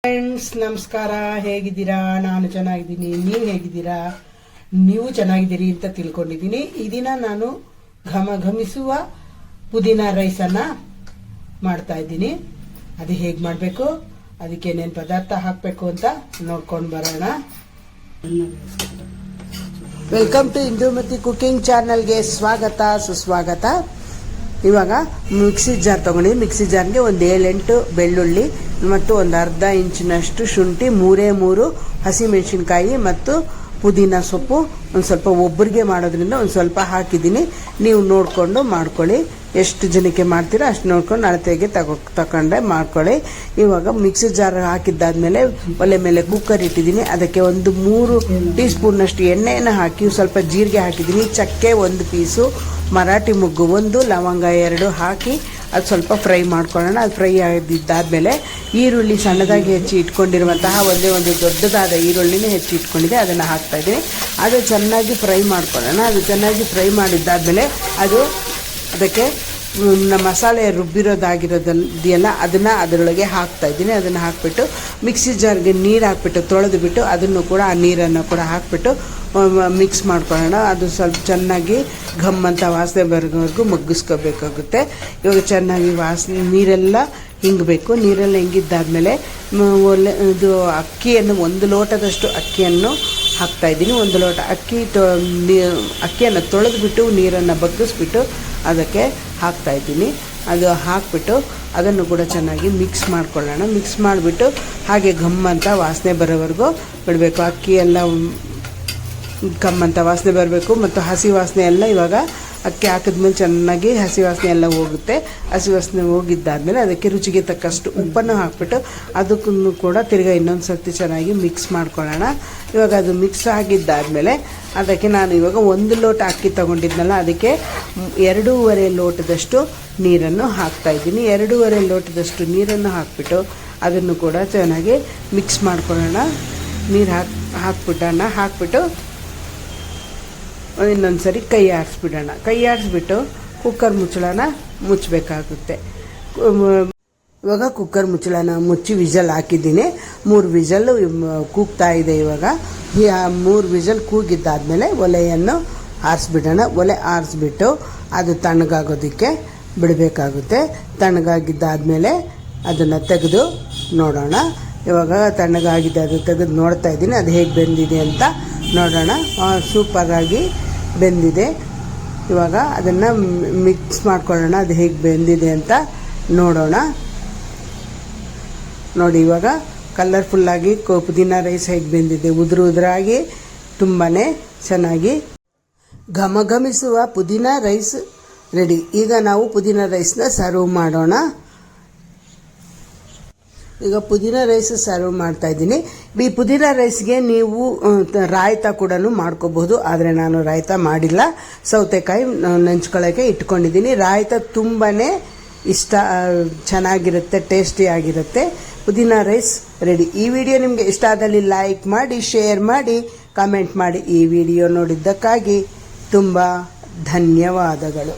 Friends ನಮಸ್ಕಾರ, ಹೇಗಿದ್ದೀರಾ? ನಾನು ಚೆನ್ನಾಗಿದ್ದೀನಿ. ನೀವು ಹೇಗಿದ್ದೀರಾ? ನೀವು ಚೆನ್ನಾಗಿದ್ದೀರಿ ಅಂತ ತಿಳ್ಕೊಂಡಿದ್ದೀನಿ. ಈ ದಿನ ನಾನು ಘಮಿಸುವ ಪುದೀನ ರೈಸನ್ನ ಮಾಡ್ತಾ ಇದ್ದೀನಿ. ಅದು ಹೇಗೆ ಮಾಡಬೇಕು, ಅದಕ್ಕೆ ಏನೇನು ಪದಾರ್ಥ ಹಾಕಬೇಕು ಅಂತ ನೋಡ್ಕೊಂಡು ಬರೋಣ. ವೆಲ್ಕಮ್ ಟು ಇಂದುಮತಿ ಕುಕಿಂಗ್ ಚಾನಲ್ಗೆ ಸ್ವಾಗತ ಸುಸ್ವಾಗತ. ಇವಾಗ ಮಿಕ್ಸಿ ಜಾರ್ ತಗೊಂಡಿದ್ದೀನಿ. ಮಿಕ್ಸಿ ಜಾರ್ಗೆ ಒಂದು 7-8 ಬೆಳ್ಳುಳ್ಳಿ ಮತ್ತು ಒಂದು ಅರ್ಧ ಇಂಚಿನಷ್ಟು ಶುಂಠಿ, 3 ಹಸಿಮೆಣಸಿನ್ಕಾಯಿ ಮತ್ತು ಪುದೀನ ಸೊಪ್ಪು ಒಂದು ಸ್ವಲ್ಪ ಒಬ್ಬರಿಗೆ ಮಾಡೋದ್ರಿಂದ ಒಂದು ಸ್ವಲ್ಪ ಹಾಕಿದ್ದೀನಿ. ನೀವು ನೋಡಿಕೊಂಡು ಮಾಡ್ಕೊಳ್ಳಿ, ಎಷ್ಟು ಜನಕ್ಕೆ ಮಾಡ್ತೀರಾ ಅಷ್ಟು ನೋಡ್ಕೊಂಡು ಅಳತೆಗೆ ತಗೊಂಡೆ ಮಾಡ್ಕೊಳ್ಳಿ. ಇವಾಗ ಮಿಕ್ಸಿ ಜಾರ್ ಹಾಕಿದ್ದಾದ್ಮೇಲೆ ಒಲೆ ಮೇಲೆ ಕುಕ್ಕರ್ ಇಟ್ಟಿದ್ದೀನಿ. ಅದಕ್ಕೆ ಒಂದು 3 ಟೀ ಸ್ಪೂನ್ನಷ್ಟು ಎಣ್ಣೆಯನ್ನು ಹಾಕಿ ಸ್ವಲ್ಪ ಜೀರಿಗೆ ಹಾಕಿದ್ದೀನಿ, ಚಕ್ಕೆ 1 ಪೀಸು, ಮರಾಠಿ ಮೊಗ್ಗು 1, ಲವಂಗ 2 ಹಾಕಿ ಅದು ಸ್ವಲ್ಪ ಫ್ರೈ ಮಾಡ್ಕೊಳ್ಳೋಣ. ಅದು ಫ್ರೈ ಆಗಿದ್ದಾದಮೇಲೆ ಈರುಳ್ಳಿ ಸಣ್ಣದಾಗಿ ಹೆಚ್ಚಿ ಇಟ್ಕೊಂಡಿರುವಂತಹ ಒಂದು ದೊಡ್ಡದಾದ ಈರುಳ್ಳಿನೇ ಹೆಚ್ಚಿ ಇಟ್ಕೊಂಡಿದೆ, ಅದನ್ನು ಹಾಕ್ತಾಯಿದ್ದೀನಿ. ಅದು ಚೆನ್ನಾಗಿ ಫ್ರೈ ಮಾಡ್ಕೊಳ್ಳೋಣ. ಅದು ಚೆನ್ನಾಗಿ ಫ್ರೈ ಮಾಡಿದ್ದಾದಮೇಲೆ ಅದಕ್ಕೆ ಮಸಾಲೆ ರುಬ್ಬಿರೋದಾಗಿರೋದಿದೆಯಲ್ಲ ಅದನ್ನು ಅದರೊಳಗೆ ಹಾಕ್ತಾಯಿದ್ದೀನಿ. ಅದನ್ನು ಹಾಕಿಬಿಟ್ಟು ಮಿಕ್ಸಿ ಜಾರ್ಗೆ ನೀರು ಹಾಕ್ಬಿಟ್ಟು ತೊಳೆದುಬಿಟ್ಟು ಅದನ್ನು ಕೂಡ ಆ ನೀರನ್ನು ಕೂಡ ಹಾಕಿಬಿಟ್ಟು ಮಿಕ್ಸ್ ಮಾಡ್ಕೊಳ್ಳೋಣ. ಅದು ಸ್ವಲ್ಪ ಚೆನ್ನಾಗಿ ಘಮ್ ಅಂತ ವಾಸನೆ ಬರೋವರೆಗೂ ಮಗ್ಗಿಸ್ಕೋಬೇಕಾಗುತ್ತೆ. ಇವಾಗ ಚೆನ್ನಾಗಿ ನೀರೆಲ್ಲ ಹಿಂಗಬೇಕು. ನೀರೆಲ್ಲ ಹಿಂಗಿದ್ದಾದಮೇಲೆ ಇದು ಅಕ್ಕಿಯನ್ನು 1 ಲೋಟದಷ್ಟು ಅಕ್ಕಿಯನ್ನು ಹಾಕ್ತಾಯಿದ್ದೀನಿ. 1 ಲೋಟ ಅಕ್ಕಿಯನ್ನು ತೊಳೆದ್ಬಿಟ್ಟು ನೀರನ್ನು ಬಗ್ಗಿಸ್ಬಿಟ್ಟು ಅದಕ್ಕೆ ಹಾಕ್ತಾಯಿದ್ದೀನಿ. ಅದು ಹಾಕ್ಬಿಟ್ಟು ಅದನ್ನು ಕೂಡ ಚೆನ್ನಾಗಿ ಮಿಕ್ಸ್ ಮಾಡ್ಕೊಳ್ಳೋಣ. ಮಿಕ್ಸ್ ಮಾಡಿಬಿಟ್ಟು ಹಾಗೆ ಘಮ್ ಅಂತ ವಾಸನೆ ಬರೋವರೆಗೂ ಬಿಡಬೇಕು. ಅಕ್ಕಿ ಎಲ್ಲ ಘಮ್ ಅಂತ ವಾಸನೆ ಬರಬೇಕು ಮತ್ತು ಹಸಿ ವಾಸನೆ ಎಲ್ಲ ಇವಾಗ ಅಕ್ಕಿ ಹಾಕಿದ್ಮೇಲೆ ಚೆನ್ನಾಗಿ ಹಸಿ ವಾಸನೆ ಎಲ್ಲ ಹೋಗುತ್ತೆ. ಹಸಿ ವಾಸನೆ ಹೋಗಿದ್ದಾದಮೇಲೆ ಅದಕ್ಕೆ ರುಚಿಗೆ ತಕ್ಕಷ್ಟು ಉಪ್ಪನ್ನು ಹಾಕ್ಬಿಟ್ಟು ಅದಕ್ಕೂ ಕೂಡ ತಿರ್ಗಾ ಇನ್ನೊಂದು ಸರ್ತಿ ಚೆನ್ನಾಗಿ ಮಿಕ್ಸ್ ಮಾಡ್ಕೊಳ್ಳೋಣ. ಇವಾಗ ಅದು ಮಿಕ್ಸ್ ಆಗಿದ್ದಾದಮೇಲೆ ಅದಕ್ಕೆ ನಾನು ಇವಾಗ 1 ಲೋಟ ಅಕ್ಕಿ ತೊಗೊಂಡಿದ್ನಲ್ಲ ಅದಕ್ಕೆ 2.5 ಲೋಟದಷ್ಟು ನೀರನ್ನು ಹಾಕ್ತಾಯಿದ್ದೀನಿ. 2.5 ಲೋಟದಷ್ಟು ನೀರನ್ನು ಹಾಕ್ಬಿಟ್ಟು ಅದನ್ನು ಕೂಡ ಚೆನ್ನಾಗಿ ಮಿಕ್ಸ್ ಮಾಡ್ಕೊಳ್ಳೋಣ. ನೀರು ಹಾಕ್ಬಿಟ್ಟು ಇನ್ನೊಂದು ಸರಿ ಕೈ ಆಡಿಸ್ಬಿಡೋಣ. ಕೈ ಆಡಿಸ್ಬಿಟ್ಟು ಕುಕ್ಕರ್ ಮುಚ್ಚಳನ ಮುಚ್ಚಬೇಕಾಗುತ್ತೆ. ಇವಾಗ ಕುಕ್ಕರ್ ಮುಚ್ಚಳನ ಮುಚ್ಚಿ ವಿಜಲ್ ಹಾಕಿದ್ದೀನಿ. 3 ವಿಜಲ್ ಕೂಗ್ತಾ ಇದೆ. ಇವಾಗ 3 ವಿಜಲ್ ಕೂಗಿದ್ದಾದಮೇಲೆ ಒಲೆಯನ್ನು ಆರಿಸ್ಬಿಡೋಣ. ಒಲೆ ಆರಿಸ್ಬಿಟ್ಟು ಅದು ತಣ್ಣಗಾಗೋದಕ್ಕೆ ಬಿಡಬೇಕಾಗುತ್ತೆ. ತಣ್ಣಗಾಗಿದ್ದಾದಮೇಲೆ ಅದನ್ನು ತೆಗೆದು ನೋಡೋಣ. ಇವಾಗ ತಣ್ಣಗಾಗಿದೆ, ಅದು ತೆಗೆದು ನೋಡ್ತಾ ಇದ್ದೀನಿ ಅದು ಹೇಗೆ ಬೆಂದಿದೆ ಅಂತ ನೋಡೋಣ. ಸೂಪರಾಗಿ ಬೆಂದಿದೆ. ಇವಾಗ ಅದನ್ನು ಮಿಕ್ಸ್ ಮಾಡ್ಕೊಳ್ಳೋಣ, ಅದು ಹೇಗೆ ಬೆಂದಿದೆ ಅಂತ ನೋಡೋಣ. ನೋಡಿ ಇವಾಗ ಕಲರ್ಫುಲ್ಲಾಗಿ ಪುದೀನ ರೈಸ್ ಹೇಗೆ ಬೆಂದಿದೆ, ಉದುರಾಗಿ ತುಂಬಾ ಚೆನ್ನಾಗಿ ಘಮಿಸುವ ಪುದೀನ ರೈಸ್ ರೆಡಿ. ಈಗ ನಾವು ಪುದೀನ ರೈಸ್ನ ಸರ್ವ್ ಮಾಡೋಣ. ಈಗ ಪುದೀನ ರೈಸ್ ಸರ್ವ್ ಮಾಡ್ತಾ ಇದ್ದೀನಿ. ಈ ಪುದೀನ ರೈಸ್ಗೆ ನೀವು ರಾಯ್ತ ಕೂಡ ಮಾಡ್ಕೋಬಹುದು, ಆದರೆ ನಾನು ರಾಯ್ತ ಮಾಡಿಲ್ಲ. ಸೌತೆಕಾಯಿ ನೆಂಚ್ಕೊಳ್ಳೋಕ್ಕೆ ಇಟ್ಕೊಂಡಿದ್ದೀನಿ. ರಾಯ್ತ ತುಂಬಾ ಚೆನ್ನಾಗಿರುತ್ತೆ, ಟೇಸ್ಟಿಯಾಗಿರುತ್ತೆ. ಪುದೀನ ರೈಸ್ ರೆಡಿ. ಈ ವಿಡಿಯೋ ನಿಮಗೆ ಇಷ್ಟ ಆದಲ್ಲಿ ಲೈಕ್ ಮಾಡಿ, ಶೇರ್ ಮಾಡಿ, ಕಮೆಂಟ್ ಮಾಡಿ. ಈ ವಿಡಿಯೋ ನೋಡಿದ್ದಕ್ಕಾಗಿ ತುಂಬ ಧನ್ಯವಾದಗಳು.